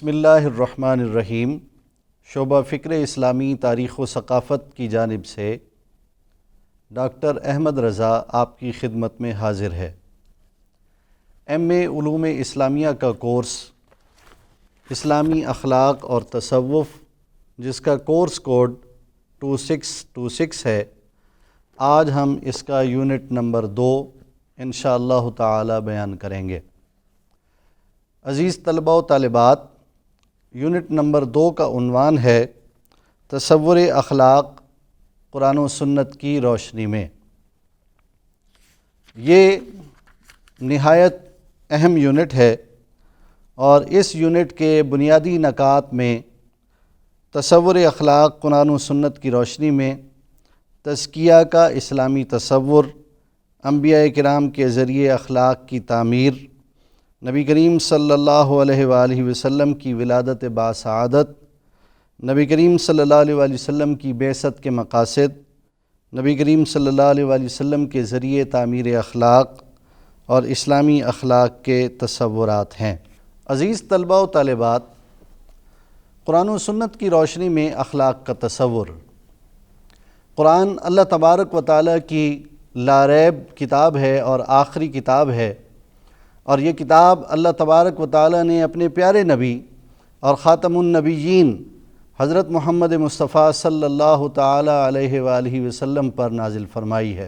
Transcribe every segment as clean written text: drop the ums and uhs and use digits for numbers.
بسم اللہ الرحمن الرحیم۔ شعبہ فکر اسلامی تاریخ و ثقافت کی جانب سے ڈاکٹر احمد رضا آپ کی خدمت میں حاضر ہے۔ ایم اے علوم اسلامیہ کا کورس اسلامی اخلاق اور تصوف، جس کا کورس کوڈ 2626 ہے، آج ہم اس کا یونٹ نمبر 2 انشاءاللہ تعالی بیان کریں گے۔ عزیز طلباء و طالبات، یونٹ نمبر 2 کا عنوان ہے تصور اخلاق قرآن و سنت کی روشنی میں۔ یہ نہایت اہم یونٹ ہے اور اس یونٹ کے بنیادی نکات میں تصور اخلاق قرآن و سنت کی روشنی میں تزکیہ کا اسلامی تصور، انبیاء کرام کے ذریعے اخلاق کی تعمیر، نبی کریم صلی اللہ علیہ وآلہ وسلم کی ولادت باسعادت، نبی کریم صلی اللہ علیہ وآلہ وسلم کی بعثت کے مقاصد، نبی کریم صلی اللہ علیہ وآلہ وسلم کے ذریعے تعمیر اخلاق اور اسلامی اخلاق کے تصورات ہیں۔ عزیز طلباء و طالبات، قرآن و سنت کی روشنی میں اخلاق کا تصور۔ قرآن اللہ تبارک و تعالیٰ کی لا ریب کتاب ہے اور آخری کتاب ہے، اور یہ کتاب اللہ تبارک و تعالیٰ نے اپنے پیارے نبی اور خاتم النبیین حضرت محمد مصطفیٰ صلی اللہ تعالیٰ علیہ وآلہ وسلم پر نازل فرمائی ہے۔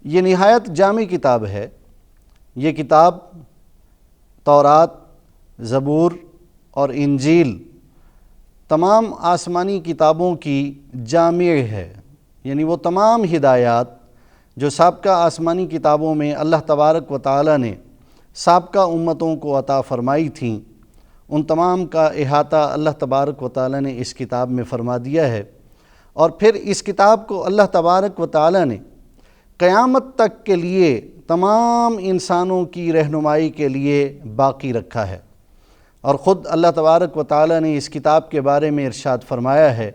یہ نہایت جامع کتاب ہے۔ یہ کتاب تورات، زبور اور انجیل تمام آسمانی کتابوں کی جامع ہے، یعنی وہ تمام ہدایات جو سابقہ آسمانی کتابوں میں اللہ تبارک و تعالیٰ نے سابقہ امتوں کو عطا فرمائی تھیں، ان تمام کا احاطہ اللہ تبارک و تعالیٰ نے اس کتاب میں فرما دیا ہے، اور پھر اس کتاب کو اللہ تبارک و تعالیٰ نے قیامت تک کے لیے تمام انسانوں کی رہنمائی کے لیے باقی رکھا ہے۔ اور خود اللہ تبارک و تعالیٰ نے اس کتاب کے بارے میں ارشاد فرمایا ہے،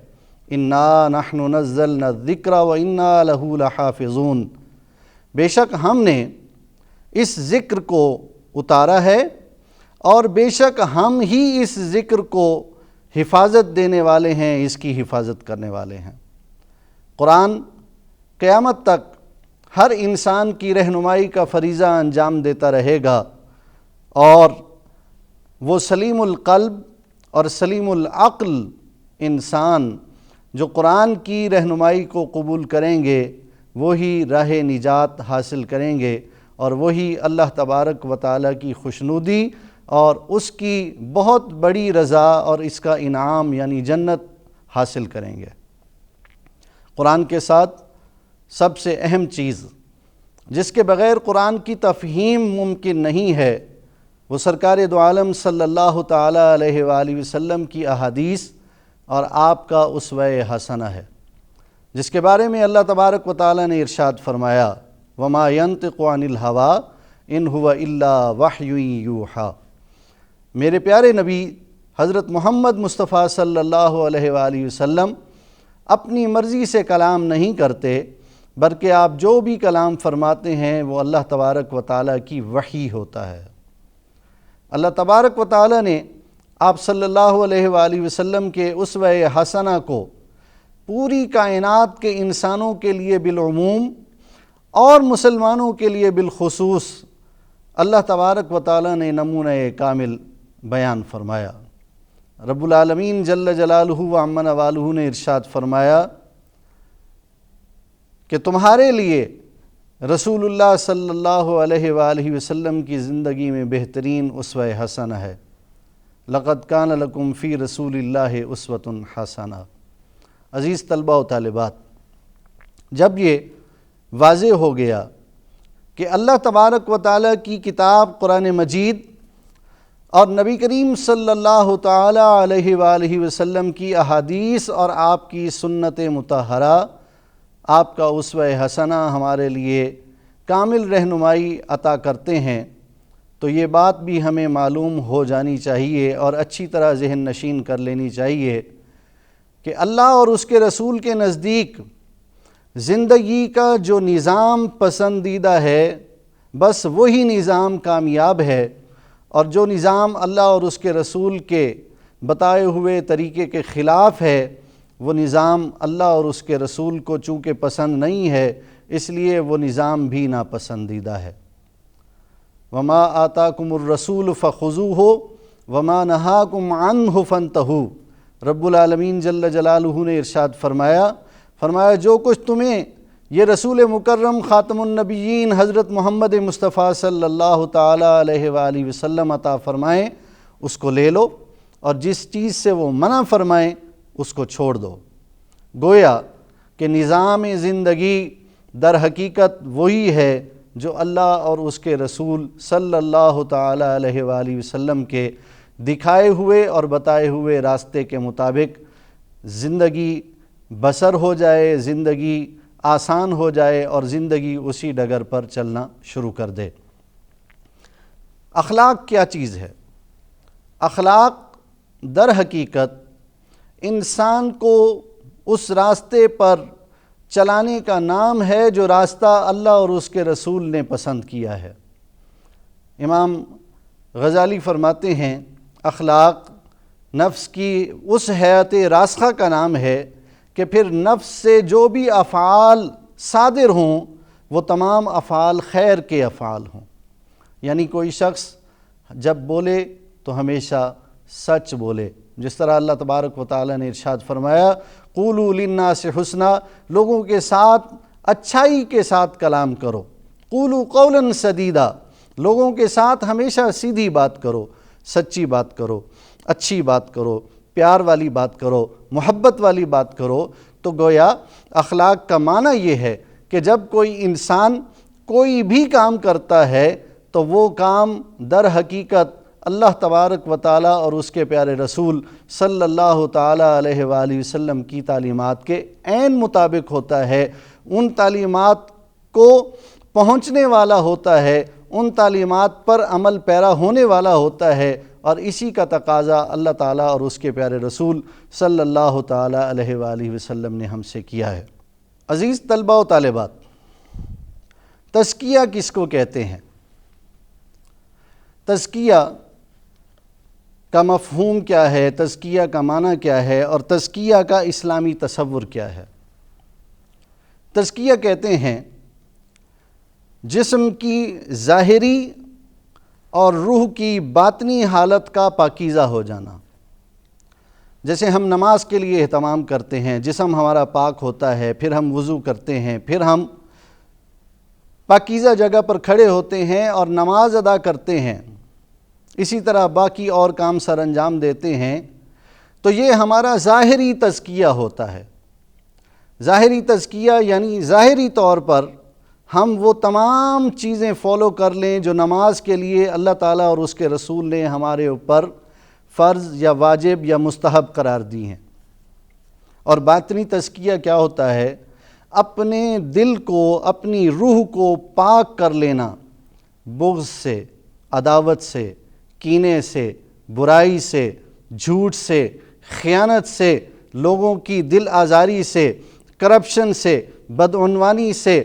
اِنَّا نَحْنُ نَزَّلْنَا الذِّكْرَ وَإِنَّا لَهُ لَحَافِظُونَ، بے شک ہم نے اس ذکر کو اتارا ہے اور بے شک ہم ہی اس ذکر کو حفاظت دینے والے ہیں، اس کی حفاظت کرنے والے ہیں۔ قرآن قیامت تک ہر انسان کی رہنمائی کا فریضہ انجام دیتا رہے گا، اور وہ سلیم القلب اور سلیم العقل انسان جو قرآن کی رہنمائی کو قبول کریں گے، وہی راہ نجات حاصل کریں گے، اور وہی اللہ تبارک و تعالیٰ کی خوشنودی اور اس کی بہت بڑی رضا اور اس کا انعام یعنی جنت حاصل کریں گے۔ قرآن کے ساتھ سب سے اہم چیز جس کے بغیر قرآن کی تفہیم ممکن نہیں ہے، وہ سرکار دو عالم صلی اللہ تعالیٰ علیہ وآلہ وسلم کی احادیث اور آپ کا اسوہ حسنہ ہے، جس کے بارے میں اللہ تبارک و تعالیٰ نے ارشاد فرمایا، وَمَا يَنطِقُ عَنِ الْهَوَىٰ إِنْ هُوَ إِلَّا وَحْيٌ يُوحَىٰ، میرے پیارے نبی حضرت محمد مصطفیٰ صلی اللہ علیہ وآلہ وسلم اپنی مرضی سے کلام نہیں کرتے، بلکہ آپ جو بھی کلام فرماتے ہیں وہ اللہ تبارک و تعالیٰ کی وحی ہوتا ہے۔ اللہ تبارک و تعالیٰ نے آپ صلی اللہ علیہ وآلہ وسلم کے اسوہ حسنہ کو پوری کائنات کے انسانوں کے لیے بالعموم اور مسلمانوں کے لیے بالخصوص اللہ تبارک و تعالیٰ نے نمونہ کامل بیان فرمایا۔ رب العالمین جل جلالہ و عم نوالہ نے ارشاد فرمایا کہ تمہارے لیے رسول اللہ صلی اللہ علیہ وآلہ وسلم کی زندگی میں بہترین اسوہ حسنہ ہے۔ لقد کان لکم فی رسول اللہ اسوۃ حسنہ۔ عزیز طلباء و طالبات، جب یہ واضح ہو گیا کہ اللہ تبارک و تعالیٰ کی کتاب قرآن مجید اور نبی کریم صلی اللہ تعالیٰ علیہ وآلہ وسلم کی احادیث اور آپ کی سنت مطہرہ آپ کا اسوہ حسنہ ہمارے لیے کامل رہنمائی عطا کرتے ہیں، تو یہ بات بھی ہمیں معلوم ہو جانی چاہیے اور اچھی طرح ذہن نشین کر لینی چاہیے کہ اللہ اور اس کے رسول کے نزدیک زندگی کا جو نظام پسندیدہ ہے، بس وہی نظام کامیاب ہے، اور جو نظام اللہ اور اس کے رسول کے بتائے ہوئے طریقے کے خلاف ہے وہ نظام اللہ اور اس کے رسول کو چونکہ پسند نہیں ہے، اس لیے وہ نظام بھی ناپسندیدہ ہے۔ وما آتاکم الرسول فخذوہ وما نہاکم عنہ فانتہوا، رب العالمین جل جلالہ نے ارشاد فرمایا جو کچھ تمہیں یہ رسول مکرم خاتم النبیین حضرت محمد مصطفیٰ صلی اللہ تعالیٰ علیہ وآلہ وسلم عطا فرمائیں اس کو لے لو، اور جس چیز سے وہ منع فرمائیں اس کو چھوڑ دو۔ گویا کہ نظام زندگی در حقیقت وہی ہے جو اللہ اور اس کے رسول صلی اللہ تعالیٰ علیہ وآلہ وسلم کے دکھائے ہوئے اور بتائے ہوئے راستے کے مطابق زندگی بسر ہو جائے، زندگی آسان ہو جائے اور زندگی اسی ڈگر پر چلنا شروع کر دے۔ اخلاق کیا چیز ہے؟ اخلاق در حقیقت انسان کو اس راستے پر چلانے کا نام ہے جو راستہ اللہ اور اس کے رسول نے پسند کیا ہے۔ امام غزالی فرماتے ہیں اخلاق نفس کی اس حیات راسخہ کا نام ہے کہ پھر نفس سے جو بھی افعال صادر ہوں وہ تمام افعال خیر کے افعال ہوں، یعنی کوئی شخص جب بولے تو ہمیشہ سچ بولے، جس طرح اللہ تبارک و تعالیٰ نے ارشاد فرمایا قولوا للناس حسنا، لوگوں کے ساتھ اچھائی کے ساتھ کلام کرو، قولوا قولا سدیدا، لوگوں کے ساتھ ہمیشہ سیدھی بات کرو، سچی بات کرو، اچھی بات کرو، پیار والی بات کرو، محبت والی بات کرو۔ تو گویا اخلاق کا معنی یہ ہے کہ جب کوئی انسان کوئی بھی کام کرتا ہے تو وہ کام در حقیقت اللہ تبارک و تعالیٰ اور اس کے پیارے رسول صلی اللہ تعالیٰ علیہ وآلہ وسلم کی تعلیمات کے عین مطابق ہوتا ہے، ان تعلیمات کو پہنچنے والا ہوتا ہے، ان تعلیمات پر عمل پیرا ہونے والا ہوتا ہے، اور اسی کا تقاضا اللہ تعالیٰ اور اس کے پیارے رسول صلی اللہ تعالیٰ علیہ وآلہ وسلم نے ہم سے کیا ہے۔ عزیز طلبہ و طالبات، تزکیہ کس کو کہتے ہیں؟ تزکیہ کا مفہوم کیا ہے، تزکیہ کا معنی کیا ہے، اور تزکیہ کا اسلامی تصور کیا ہے؟ تزکیہ کہتے ہیں جسم کی ظاہری اور روح کی باطنی حالت کا پاکیزہ ہو جانا۔ جیسے ہم نماز کے لیے اہتمام کرتے ہیں، جسم ہمارا پاک ہوتا ہے، پھر ہم وضو کرتے ہیں، پھر ہم پاکیزہ جگہ پر کھڑے ہوتے ہیں اور نماز ادا کرتے ہیں، اسی طرح باقی اور کام سر انجام دیتے ہیں، تو یہ ہمارا ظاہری تزکیہ ہوتا ہے۔ ظاہری تزکیہ یعنی ظاہری طور پر ہم وہ تمام چیزیں فالو کر لیں جو نماز کے لیے اللہ تعالیٰ اور اس کے رسول نے ہمارے اوپر فرض یا واجب یا مستحب قرار دی ہیں۔ اور باطنی تزکیہ کیا ہوتا ہے؟ اپنے دل کو، اپنی روح کو پاک کر لینا بغض سے، عداوت سے، کینے سے، برائی سے، جھوٹ سے، خیانت سے، لوگوں کی دل آزاری سے، کرپشن سے، بدعنوانی سے،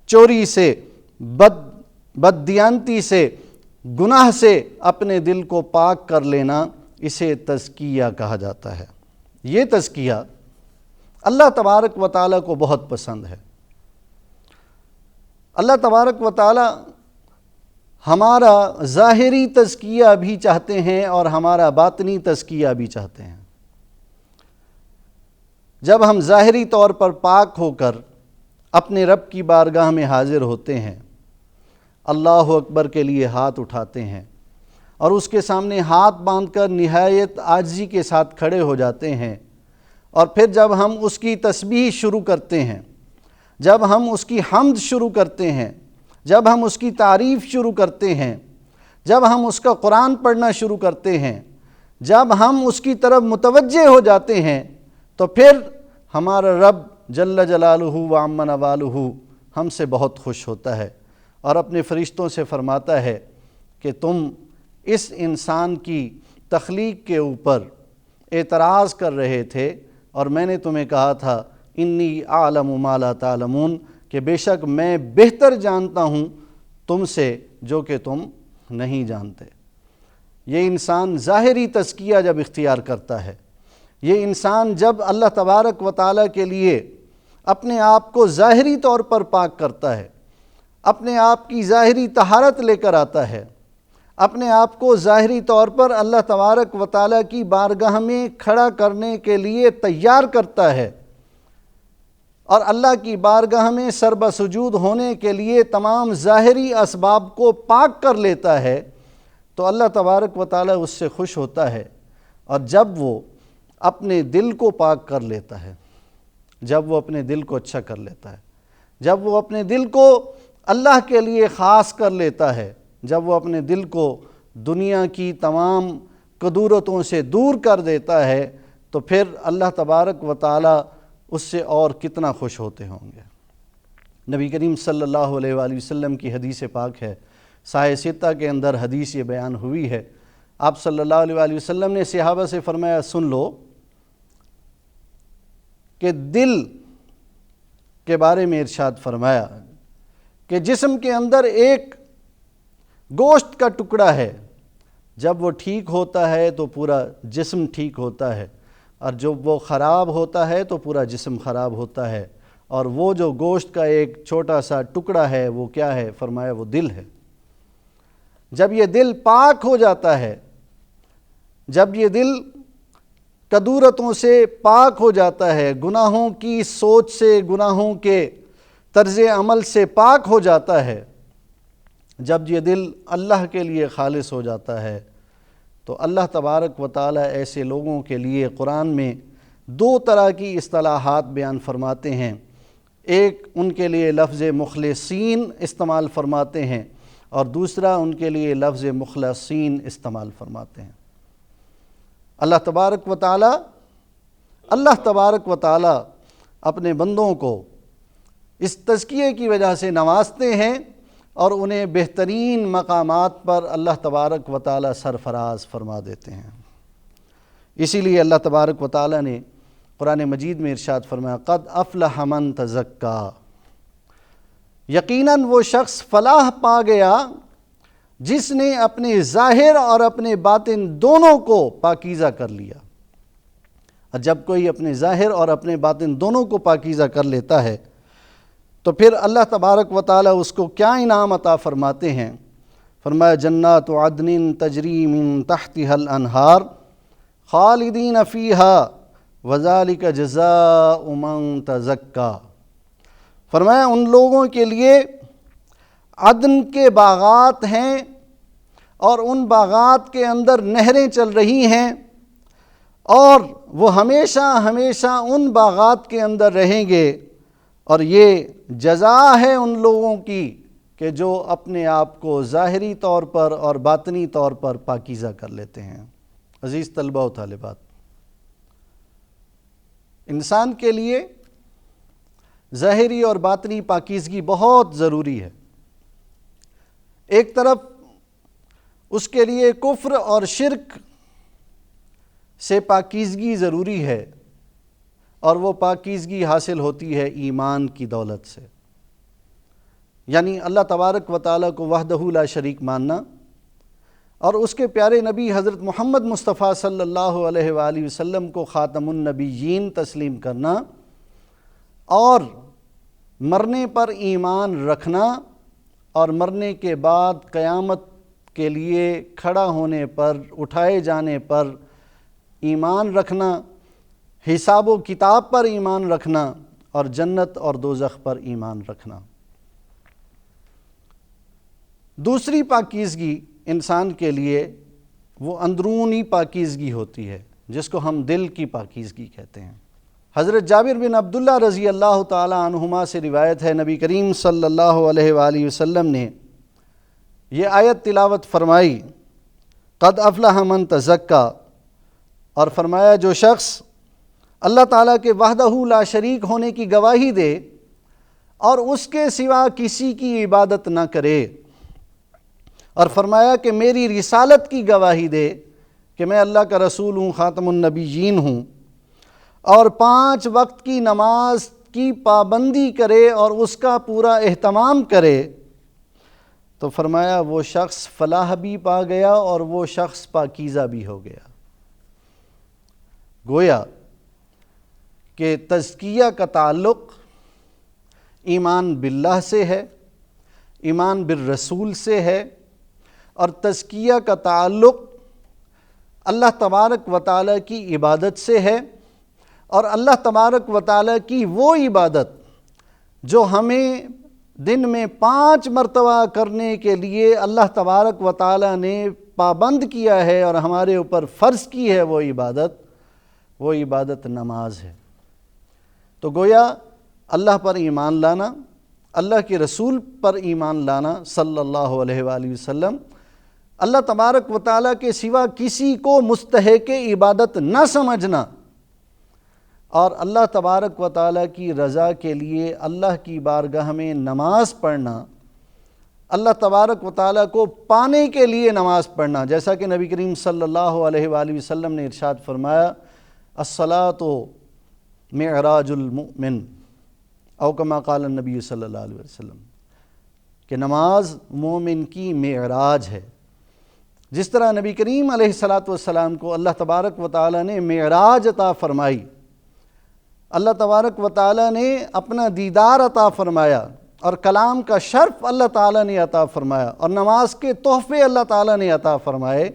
چوری سے، بددیانتی سے، گناہ سے اپنے دل کو پاک کر لینا، اسے تزکیہ کہا جاتا ہے۔ یہ تزکیہ اللہ تبارک و تعالیٰ کو بہت پسند ہے۔ اللہ تبارک و تعالیٰ ہمارا ظاہری تزکیہ بھی چاہتے ہیں اور ہمارا باطنی تزکیہ بھی چاہتے ہیں۔ جب ہم ظاہری طور پر پاک ہو کر اپنے رب کی بارگاہ میں حاضر ہوتے ہیں، اللہ اکبر کے لیے ہاتھ اٹھاتے ہیں اور اس کے سامنے ہاتھ باندھ کر نہایت عاجزی کے ساتھ کھڑے ہو جاتے ہیں، اور پھر جب ہم اس کی تسبیح شروع کرتے ہیں، جب ہم اس کی حمد شروع کرتے ہیں، جب ہم اس کی تعریف شروع کرتے ہیں، جب ہم اس کا قرآن پڑھنا شروع کرتے ہیں، جب ہم اس کی طرف متوجہ ہو جاتے ہیں، تو پھر ہمارا رب جل جلالہ و عم نوالہ ہم سے بہت خوش ہوتا ہے اور اپنے فرشتوں سے فرماتا ہے کہ تم اس انسان کی تخلیق کے اوپر اعتراض کر رہے تھے، اور میں نے تمہیں کہا تھا انی اعلم ما لا تعلمون، کہ بے شک میں بہتر جانتا ہوں تم سے جو کہ تم نہیں جانتے۔ یہ انسان ظاہری تزکیہ جب اختیار کرتا ہے، یہ انسان جب اللہ تبارک و تعالیٰ کے لیے اپنے آپ کو ظاہری طور پر پاک کرتا ہے، اپنے آپ کی ظاہری طہارت لے کر آتا ہے، اپنے آپ کو ظاہری طور پر اللہ تبارک و تعالیٰ کی بارگاہ میں کھڑا کرنے کے لیے تیار کرتا ہے، اور اللہ کی بارگاہ میں سر بسجود ہونے کے لیے تمام ظاہری اسباب کو پاک کر لیتا ہے، تو اللہ تبارک و تعالیٰ اس سے خوش ہوتا ہے۔ اور جب وہ اپنے دل کو پاک کر لیتا ہے، جب وہ اپنے دل کو اچھا کر لیتا ہے، جب وہ اپنے دل کو اللہ کے لیے خاص کر لیتا ہے، جب وہ اپنے دل کو دنیا کی تمام کدورتوں سے دور کر دیتا ہے، تو پھر اللہ تبارک و تعالیٰ اس سے اور کتنا خوش ہوتے ہوں گے۔ نبی کریم صلی اللہ علیہ وآلہ وسلم کی حدیث پاک ہے، صحیح ستہ کے اندر حدیث یہ بیان ہوئی ہے۔ آپ صلی اللہ علیہ وآلہ وسلم نے صحابہ سے فرمایا، سن لو کہ دل کے بارے میں ارشاد فرمایا کہ جسم کے اندر ایک گوشت کا ٹکڑا ہے، جب وہ ٹھیک ہوتا ہے تو پورا جسم ٹھیک ہوتا ہے، اور جب وہ خراب ہوتا ہے تو پورا جسم خراب ہوتا ہے۔ اور وہ جو گوشت کا ایک چھوٹا سا ٹکڑا ہے وہ کیا ہے؟ فرمایا وہ دل ہے۔ جب یہ دل پاک ہو جاتا ہے، جب یہ دل کدورتوں سے پاک ہو جاتا ہے، گناہوں کی سوچ سے، گناہوں کے طرز عمل سے پاک ہو جاتا ہے، جب یہ دل اللہ کے لیے خالص ہو جاتا ہے، تو اللہ تبارک و تعالیٰ ایسے لوگوں کے لیے قرآن میں دو طرح کی اصطلاحات بیان فرماتے ہیں۔ ایک ان کے لیے لفظ مخلصین استعمال فرماتے ہیں، اور دوسرا ان کے لیے لفظ مخلصین استعمال فرماتے ہیں۔ اللہ تبارک و تعالیٰ اپنے بندوں کو اس تزکیے کی وجہ سے نوازتے ہیں، اور انہیں بہترین مقامات پر اللہ تبارک و تعالیٰ سرفراز فرما دیتے ہیں۔ اسی لیے اللہ تبارک و تعالیٰ نے قرآن مجید میں ارشاد فرمایا، قد افلح من تزکا، یقیناً وہ شخص فلاح پا گیا جس نے اپنے ظاہر اور اپنے باطن دونوں کو پاکیزہ کر لیا۔ اور جب کوئی اپنے ظاہر اور اپنے باطن دونوں کو پاکیزہ کر لیتا ہے تو پھر اللہ تبارک و تعالیٰ اس کو کیا انعام عطا فرماتے ہیں؟ فرمایا، جنات عدن تجری من تحتها الانہار خالدین فیہا وذالک جزاء من تزکا۔ فرمایا ان لوگوں کے لیے عدن کے باغات ہیں، اور ان باغات کے اندر نہریں چل رہی ہیں، اور وہ ہمیشہ ہمیشہ ان باغات کے اندر رہیں گے، اور یہ جزا ہے ان لوگوں کی کہ جو اپنے آپ کو ظاہری طور پر اور باطنی طور پر پاکیزہ کر لیتے ہیں۔ عزیز طلبہ و طالبات، انسان کے لیے ظاہری اور باطنی پاکیزگی بہت ضروری ہے۔ ایک طرف اس کے لیے کفر اور شرک سے پاکیزگی ضروری ہے، اور وہ پاکیزگی حاصل ہوتی ہے ایمان کی دولت سے، یعنی اللہ تبارک و تعالیٰ کو وحدہ لا شریک ماننا، اور اس کے پیارے نبی حضرت محمد مصطفیٰ صلی اللہ علیہ وآلہ وسلم کو خاتم النبیین تسلیم کرنا، اور مرنے پر ایمان رکھنا، اور مرنے کے بعد قیامت کے لیے کھڑا ہونے پر، اٹھائے جانے پر ایمان رکھنا، حساب و کتاب پر ایمان رکھنا، اور جنت اور دوزخ پر ایمان رکھنا۔ دوسری پاکیزگی انسان کے لیے وہ اندرونی پاکیزگی ہوتی ہے، جس کو ہم دل کی پاکیزگی کہتے ہیں۔ حضرت جابر بن عبداللہ رضی اللہ تعالی عنہما سے روایت ہے، نبی کریم صلی اللہ علیہ وآلہ وسلم نے یہ آیت تلاوت فرمائی، قد افلح من تزکا، اور فرمایا جو شخص اللہ تعالیٰ کے وحدہ لا شریک ہونے کی گواہی دے اور اس کے سوا کسی کی عبادت نہ کرے، اور فرمایا کہ میری رسالت کی گواہی دے کہ میں اللہ کا رسول ہوں، خاتم النبیین ہوں، اور 5 وقت کی نماز کی پابندی کرے اور اس کا پورا اہتمام کرے، تو فرمایا وہ شخص فلاح بھی پا گیا اور وہ شخص پاکیزہ بھی ہو گیا۔ گویا کہ تزکیہ کا تعلق ایمان باللہ سے ہے، ایمان بالرسول سے ہے، اور تزکیہ کا تعلق اللہ تبارک و تعالیٰ کی عبادت سے ہے، اور اللہ تبارک و تعالیٰ کی وہ عبادت جو ہمیں دن میں 5 مرتبہ کرنے کے لیے اللہ تبارک و تعالیٰ نے پابند کیا ہے اور ہمارے اوپر فرض کی ہے، وہ عبادت نماز ہے۔ تو گویا اللہ پر ایمان لانا، اللہ کے رسول پر ایمان لانا صلی اللہ علیہ وآلہ وسلم، اللہ تبارک و تعالیٰ کے سوا کسی کو مستحق عبادت نہ سمجھنا، اور اللہ تبارک و تعالیٰ کی رضا کے لیے اللہ کی بارگاہ میں نماز پڑھنا، اللہ تبارک و تعالیٰ کو پانے کے لیے نماز پڑھنا، جیسا کہ نبی کریم صلی اللہ علیہ وآلہ وسلم نے ارشاد فرمایا الصلاۃ معراج المؤمن، او کما قال النبی صلی اللہ علیہ وسلم، کہ نماز مومن کی معراج ہے۔ جس طرح نبی کریم علیہ السلام کو اللہ تبارک و تعالیٰ نے معراج عطا فرمائی، اللہ تبارک و تعالیٰ نے اپنا دیدار عطا فرمایا، اور کلام کا شرف اللہ تعالیٰ نے عطا فرمایا، اور نماز کے تحفے اللہ تعالیٰ نے عطا فرمائے،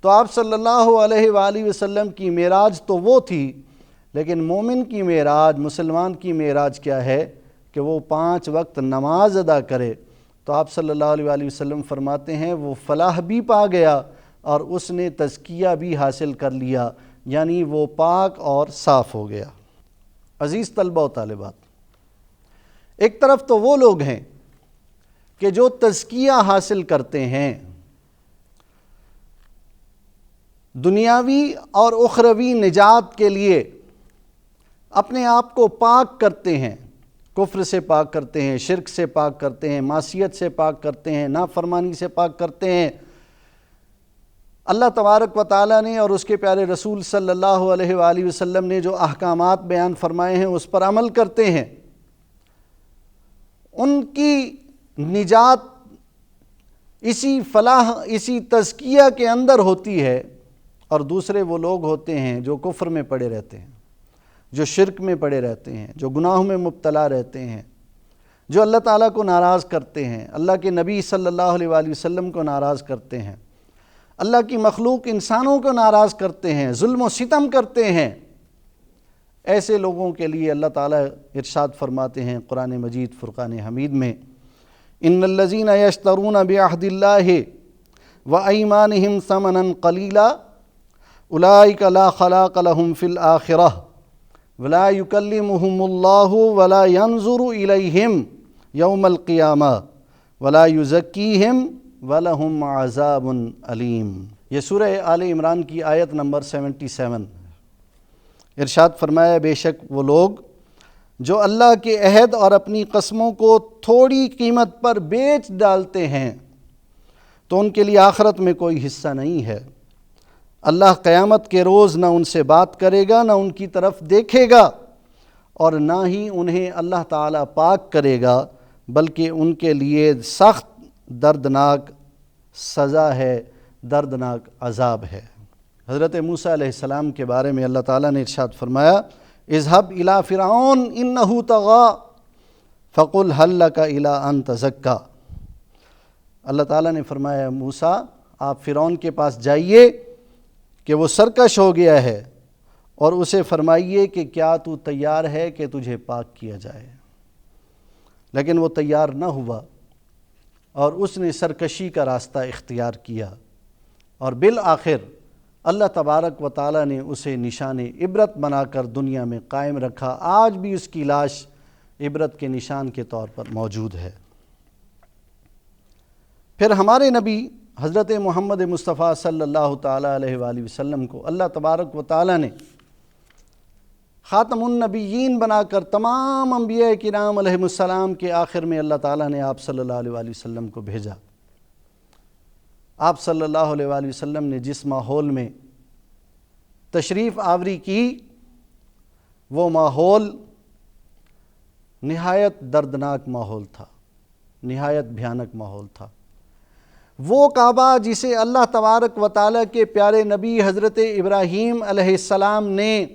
تو آپ صلی اللہ علیہ وآلہ وسلم کی معراج تو وہ تھی، لیکن مومن کی معراج، مسلمان کی معراج کیا ہے کہ وہ 5 وقت نماز ادا کرے۔ تو آپ صلی اللہ علیہ وآلہ وسلم فرماتے ہیں وہ فلاح بھی پا گیا اور اس نے تزکیہ بھی حاصل کر لیا، یعنی وہ پاک اور صاف ہو گیا۔ عزیز طلبہ و طالبات، ایک طرف تو وہ لوگ ہیں کہ جو تزکیہ حاصل کرتے ہیں، دنیاوی اور اخروی نجات کے لیے اپنے آپ کو پاک کرتے ہیں، کفر سے پاک کرتے ہیں، شرک سے پاک کرتے ہیں، معصیت سے پاک کرتے ہیں، نافرمانی سے پاک کرتے ہیں، اللہ تبارک و تعالیٰ نے اور اس کے پیارے رسول صلی اللہ علیہ وآلہ وسلم نے جو احکامات بیان فرمائے ہیں اس پر عمل کرتے ہیں۔ ان کی نجات اسی فلاح، اسی تزکیہ کے اندر ہوتی ہے، اور دوسرے وہ لوگ ہوتے ہیں جو کفر میں پڑے رہتے ہیں، جو شرک میں پڑے رہتے ہیں، جو گناہوں میں مبتلا رہتے ہیں، جو اللہ تعالیٰ کو ناراض کرتے ہیں، اللہ کے نبی صلی اللہ علیہ وآلہ وسلم کو ناراض کرتے ہیں، اللہ کی مخلوق انسانوں کو ناراض کرتے ہیں، ظلم و ستم کرتے ہیں۔ ایسے لوگوں کے لیے اللہ تعالیٰ ارشاد فرماتے ہیں قرآن مجید فرقان حمید میں، ان الذین یشترون بعہد اللہ وایمانہم ثمنا قلیلا اولئک لا خلاق لهم فی الآخرہ ولا یکلمہم اللہ ولا ینظر الیہم یوم القیامہ ولا یزکیہم وَلَهُمْ عَذَابٌ علیم۔ یہ سورہ آل عمران کی آیت نمبر 77۔ ارشاد فرمایا بے شک وہ لوگ جو اللہ کے عہد اور اپنی قسموں کو تھوڑی قیمت پر بیچ ڈالتے ہیں تو ان کے لیے آخرت میں کوئی حصہ نہیں ہے۔ اللہ قیامت کے روز نہ ان سے بات کرے گا، نہ ان کی طرف دیکھے گا، اور نہ ہی انہیں اللہ تعالیٰ پاک کرے گا، بلکہ ان کے لیے سخت دردناک سزا ہے، دردناک عذاب ہے۔ حضرت موسیٰ علیہ السلام کے بارے میں اللہ تعالیٰ نے ارشاد فرمایا اذهب الى فرعون انه طغى فقل هل لك الى ان تزكى۔ اللہ تعالیٰ نے فرمایا موسیٰ آپ فرعون کے پاس جائیے کہ وہ سرکش ہو گیا ہے، اور اسے فرمائیے کہ کیا تو تیار ہے کہ تجھے پاک کیا جائے، لیکن وہ تیار نہ ہوا اور اس نے سرکشی کا راستہ اختیار کیا، اور بالآخر اللہ تبارک و تعالیٰ نے اسے نشان عبرت بنا کر دنیا میں قائم رکھا۔ آج بھی اس کی لاش عبرت کے نشان کے طور پر موجود ہے۔ پھر ہمارے نبی حضرت محمد مصطفیٰ صلی اللہ تعالیٰ علیہ وآلہ وسلم کو اللہ تبارک و تعالیٰ نے خاتم النبیین بنا کر تمام انبیاء کرام علیہ السلام کے آخر میں اللہ تعالیٰ نے آپ صلی اللہ علیہ وآلہ وسلم کو بھیجا۔ آپ صلی اللہ علیہ وآلہ وسلم نے جس ماحول میں تشریف آوری کی وہ ماحول نہایت دردناک ماحول تھا، نہایت بھیانک ماحول تھا۔ وہ کعبہ جسے اللہ تبارک و تعالیٰ کے پیارے نبی حضرت ابراہیم علیہ السلام نے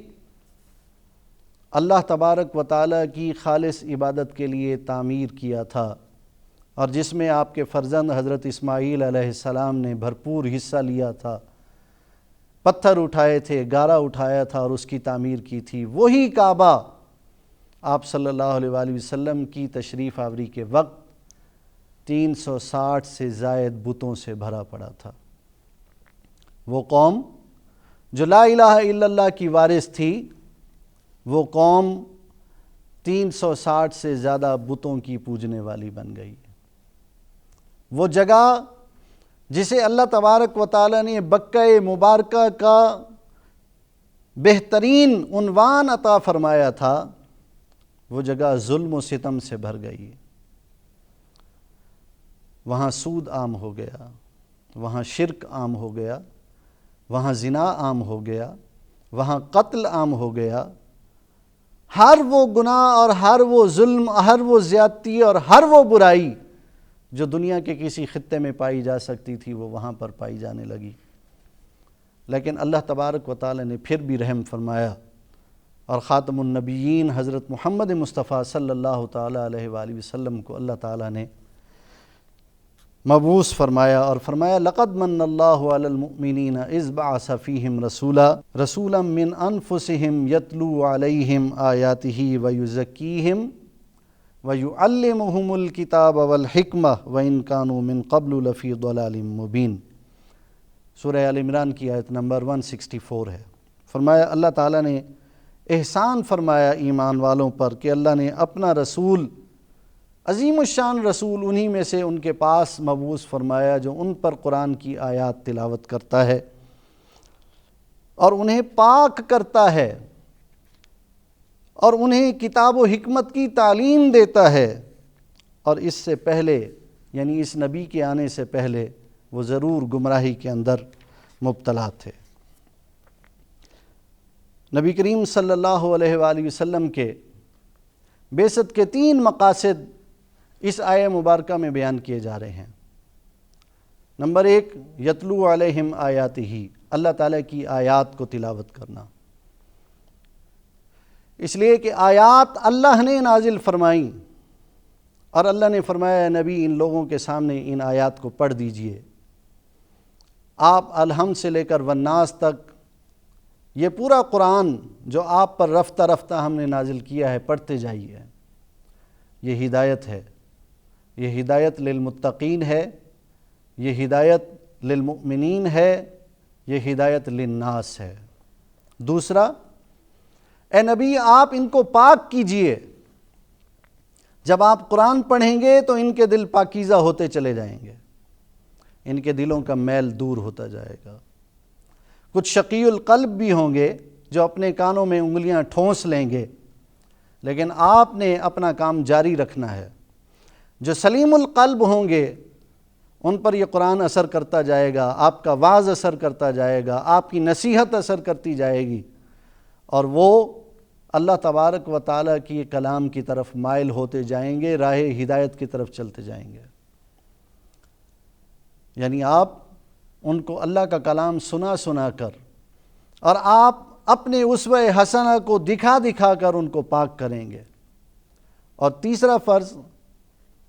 اللہ تبارک و تعالیٰ کی خالص عبادت کے لیے تعمیر کیا تھا، اور جس میں آپ کے فرزند حضرت اسماعیل علیہ السلام نے بھرپور حصہ لیا تھا، پتھر اٹھائے تھے، گارا اٹھایا تھا اور اس کی تعمیر کی تھی، وہی کعبہ آپ صلی اللہ علیہ وآلہ وسلم کی تشریف آوری کے وقت 360 سے زائد بتوں سے بھرا پڑا تھا۔ وہ قوم جو لا الہ الا اللہ کی وارث تھی، وہ قوم 360 سے زیادہ بتوں کی پوجنے والی بن گئی۔ وہ جگہ جسے اللہ تبارک و تعالیٰ نے بقع مبارکہ کا بہترین عنوان عطا فرمایا تھا، وہ جگہ ظلم و ستم سے بھر گئی۔ وہاں سود عام ہو گیا، وہاں شرک عام ہو گیا، وہاں زنا عام ہو گیا، وہاں قتل عام ہو گیا۔ ہر وہ گناہ اور ہر وہ ظلم، ہر وہ زیادتی اور ہر وہ برائی جو دنیا کے کسی خطے میں پائی جا سکتی تھی، وہ وہاں پر پائی جانے لگی۔ لیکن اللہ تبارک و تعالی نے پھر بھی رحم فرمایا، اور خاتم النبیین حضرت محمد مصطفیٰ صلی اللہ تعالیٰ علیہ وآلہ وسلم کو اللہ تعالیٰ نے مبعوث فرمایا، اور فرمایا لقد من اللہ علی المؤمنین اذ بعث فیہم رسولا من انفسہم یتلو علیہم آیاتہ ویزکیہم وَيُعَلِّمُهُمُ الْكِتَابَ وَالْحِكْمَةَ وَإِنْ كَانُوا مِنْ قَبْلُ لَفِي ضَلَالٍ مُبِينٍ۔ سورہ آل عمران کی آیت نمبر 164 ہے۔ فرمایا اللہ تعالیٰ نے احسان فرمایا ایمان والوں پر کہ اللہ نے اپنا رسول، عظیم الشان رسول، انہی میں سے ان کے پاس مبعوث فرمایا جو ان پر قرآن کی آیات تلاوت کرتا ہے اور انہیں پاک کرتا ہے اور انہیں کتاب و حکمت کی تعلیم دیتا ہے، اور اس سے پہلے یعنی اس نبی کے آنے سے پہلے وہ ضرور گمراہی کے اندر مبتلا تھے۔ نبی کریم صلی اللہ علیہ وآلہ وسلم کے بعثت کے 3 مقاصد اس آیہ مبارکہ میں بیان کیے جا رہے ہیں۔ نمبر 1، یتلو علیہم آیاتہ، اللہ تعالیٰ کی آیات کو تلاوت کرنا، اس لیے کہ آیات اللہ نے نازل فرمائیں، اور اللہ نے فرمایا نبی ان لوگوں کے سامنے ان آیات کو پڑھ دیجئے۔ آپ الحمد سے لے کر والناس تک یہ پورا قرآن جو آپ پر رفتہ رفتہ ہم نے نازل کیا ہے، پڑھتے جائیے۔ یہ ہدایت ہے، یہ ہدایت للمتقین ہے، یہ ہدایت للمؤمنین ہے، یہ ہدایت للناس ہے۔ دوسرا، اے نبی آپ ان کو پاک کیجئے۔ جب آپ قرآن پڑھیں گے تو ان کے دل پاکیزہ ہوتے چلے جائیں گے، ان کے دلوں کا میل دور ہوتا جائے گا۔ کچھ شقی القلب بھی ہوں گے جو اپنے کانوں میں انگلیاں ٹھونس لیں گے، لیکن آپ نے اپنا کام جاری رکھنا ہے۔ جو سلیم القلب ہوں گے ان پر یہ قرآن اثر کرتا جائے گا، آپ کا وعظ اثر کرتا جائے گا، آپ کی نصیحت اثر کرتی جائے گی، اور وہ اللہ تبارک و تعالیٰ کی کلام کی طرف مائل ہوتے جائیں گے، راہ ہدایت کی طرف چلتے جائیں گے۔ یعنی آپ ان کو اللہ کا کلام سنا سنا کر اور آپ اپنے اسوہ حسنہ کو دکھا دکھا کر ان کو پاک کریں گے۔ اور تیسرا فرض،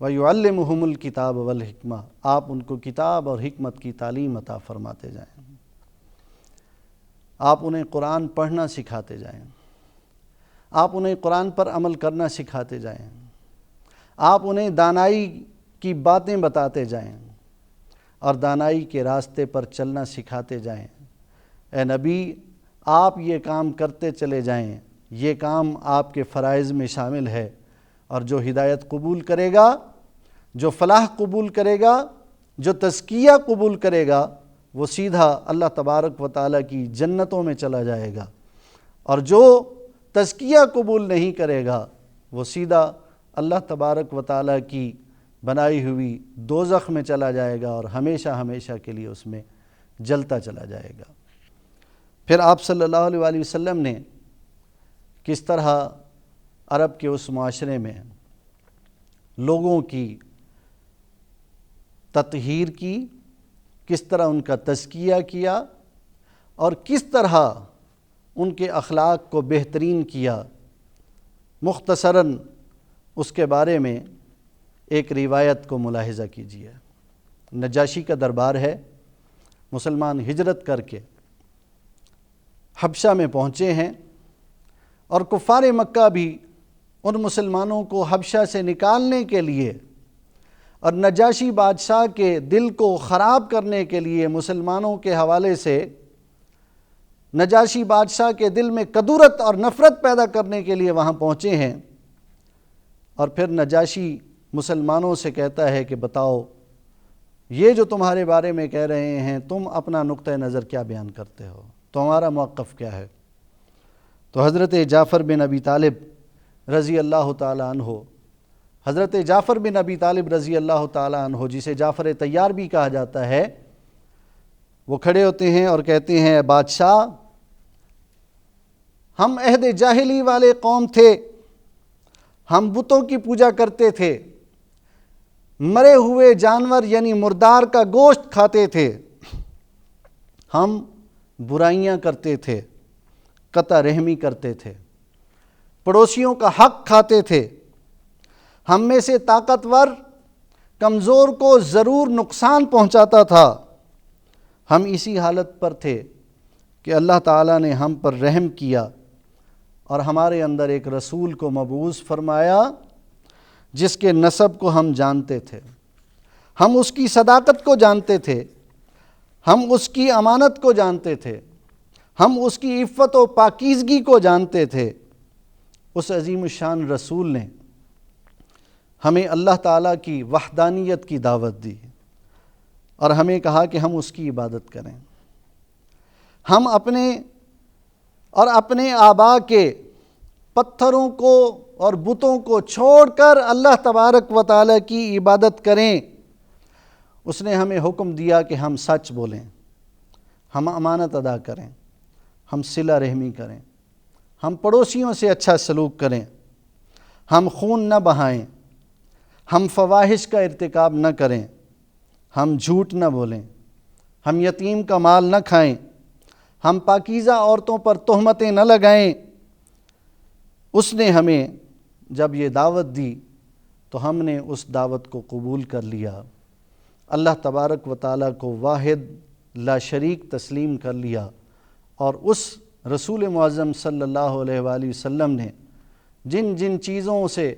وَيُعَلِّمُهُمُ الْكِتَابَ وَالْحِكْمَةَ، آپ ان کو کتاب اور حکمت کی تعلیم عطا فرماتے جائیں، آپ انہیں قرآن پڑھنا سکھاتے جائیں، آپ انہیں قرآن پر عمل کرنا سکھاتے جائیں، آپ انہیں دانائی کی باتیں بتاتے جائیں اور دانائی کے راستے پر چلنا سکھاتے جائیں۔ اے نبی آپ یہ کام کرتے چلے جائیں، یہ کام آپ کے فرائض میں شامل ہے، اور جو ہدایت قبول کرے گا، جو فلاح قبول کرے گا، جو تزکیہ قبول کرے گا، وہ سیدھا اللہ تبارک و تعالیٰ کی جنتوں میں چلا جائے گا، اور جو تزکیہ قبول نہیں کرے گا وہ سیدھا اللہ تبارک و تعالیٰ کی بنائی ہوئی دوزخ میں چلا جائے گا اور ہمیشہ ہمیشہ کے لیے اس میں جلتا چلا جائے گا۔ پھر آپ صلی اللہ علیہ وآلہ وسلم نے کس طرح عرب کے اس معاشرے میں لوگوں کی تطہیر کی کس طرح ان کا تزکیہ کیا اور کس طرح ان کے اخلاق کو بہترین کیا، مختصراً اس کے بارے میں ایک روایت کو ملاحظہ کیجیے۔ نجاشی کا دربار ہے، مسلمان ہجرت کر کے حبشہ میں پہنچے ہیں، اور کفار مکہ بھی ان مسلمانوں کو حبشہ سے نکالنے کے لیے اور نجاشی بادشاہ کے دل کو خراب کرنے کے لیے مسلمانوں کے حوالے سے نجاشی بادشاہ کے دل میں کدورت اور نفرت پیدا کرنے کے لیے وہاں پہنچے ہیں۔ اور پھر نجاشی مسلمانوں سے کہتا ہے کہ بتاؤ یہ جو تمہارے بارے میں کہہ رہے ہیں، تم اپنا نقطہ نظر کیا بیان کرتے ہو، تمہارا موقف کیا ہے؟ تو حضرت جعفر بن ابی طالب رضی اللہ تعالیٰ عنہ، حضرت جعفر بن ابی طالب رضی اللہ تعالیٰ عنہ، جسے جعفر طیار بھی کہا جاتا ہے، وہ کھڑے ہوتے ہیں اور کہتے ہیں بادشاہ، ہم عہد جاہلی والے قوم تھے، ہم بتوں کی پوجا کرتے تھے، مرے ہوئے جانور یعنی مردار کا گوشت کھاتے تھے، ہم برائیاں کرتے تھے، قطع رحمی کرتے تھے، پڑوسیوں کا حق کھاتے تھے، ہم میں سے طاقتور کمزور کو ضرور نقصان پہنچاتا تھا۔ ہم اسی حالت پر تھے کہ اللہ تعالیٰ نے ہم پر رحم کیا اور ہمارے اندر ایک رسول کو مبعوث فرمایا جس کے نسب کو ہم جانتے تھے، ہم اس کی صداقت کو جانتے تھے، ہم اس کی امانت کو جانتے تھے، ہم اس کی عفت و پاکیزگی کو جانتے تھے۔ اس عظیم الشان رسول نے ہمیں اللہ تعالیٰ کی وحدانیت کی دعوت دی اور ہمیں کہا کہ ہم اس کی عبادت کریں۔ ہم اپنے آبا کے پتھروں کو اور بتوں کو چھوڑ کر اللہ تبارک و تعالیٰ کی عبادت کریں۔ اس نے ہمیں حکم دیا کہ ہم سچ بولیں، ہم امانت ادا کریں، ہم صلہ رحمی کریں، ہم پڑوسیوں سے اچھا سلوک کریں، ہم خون نہ بہائیں، ہم فواحش کا ارتکاب نہ کریں، ہم جھوٹ نہ بولیں، ہم یتیم کا مال نہ کھائیں، ہم پاکیزہ عورتوں پر تہمتیں نہ لگائیں۔ اس نے ہمیں جب یہ دعوت دی تو ہم نے اس دعوت کو قبول کر لیا، اللہ تبارک و تعالیٰ کو واحد لا شریک تسلیم کر لیا، اور اس رسول معظم صلی اللہ علیہ وآلہ وسلم نے جن جن چیزوں سے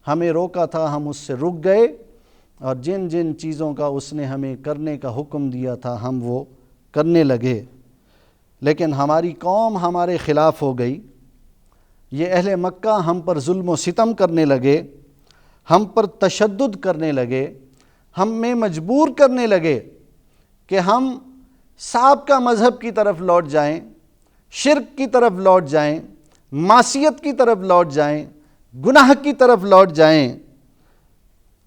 ہمیں روکا تھا ہم اس سے رک گئے، اور جن جن چیزوں کا اس نے ہمیں کرنے کا حکم دیا تھا ہم وہ کرنے لگے۔ لیکن ہماری قوم ہمارے خلاف ہو گئی، یہ اہل مکہ ہم پر ظلم و ستم کرنے لگے، ہم پر تشدد کرنے لگے، ہم میں مجبور کرنے لگے کہ ہم سابقہ مذہب کی طرف لوٹ جائیں، شرک کی طرف لوٹ جائیں، معصیت کی طرف لوٹ جائیں، گناہ کی طرف لوٹ جائیں۔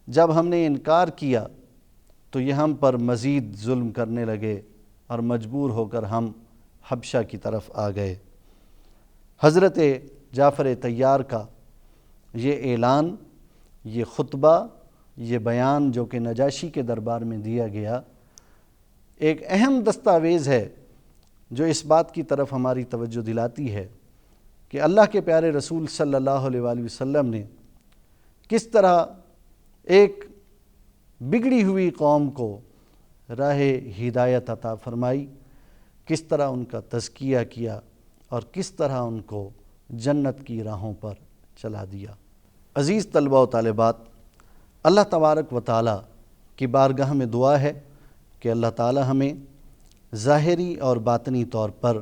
جب ہم نے انکار کیا تو یہ ہم پر مزید ظلم کرنے لگے اور مجبور ہو کر ہم حبشہ کی طرف آ گئے۔ حضرت جعفر طیار کا یہ اعلان، یہ خطبہ، یہ بیان جو کہ نجاشی کے دربار میں دیا گیا، ایک اہم دستاویز ہے جو اس بات کی طرف ہماری توجہ دلاتی ہے کہ اللہ کے پیارے رسول صلی اللہ علیہ وآلہ وسلم نے کس طرح ایک بگڑی ہوئی قوم کو راہ ہدایت عطا فرمائی، کس طرح ان کا تزکیہ کیا اور کس طرح ان کو جنت کی راہوں پر چلا دیا۔ عزیز طلبہ و طالبات، اللہ تبارک و تعالیٰ کی بارگاہ میں دعا ہے کہ اللہ تعالیٰ ہمیں ظاہری اور باطنی طور پر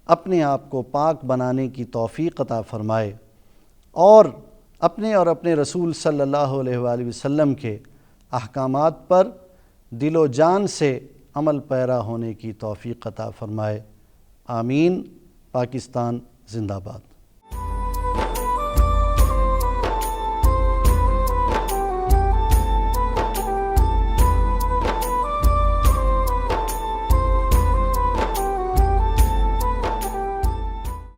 اپنے آپ کو پاک بنانے کی توفیق عطا فرمائے، اور اپنے رسول صلی اللہ علیہ وآلہ وسلم کے احکامات پر دل و جان سے عمل پیرا ہونے کی توفیق عطا فرمائے۔ آمین۔ پاکستان زندہ باد۔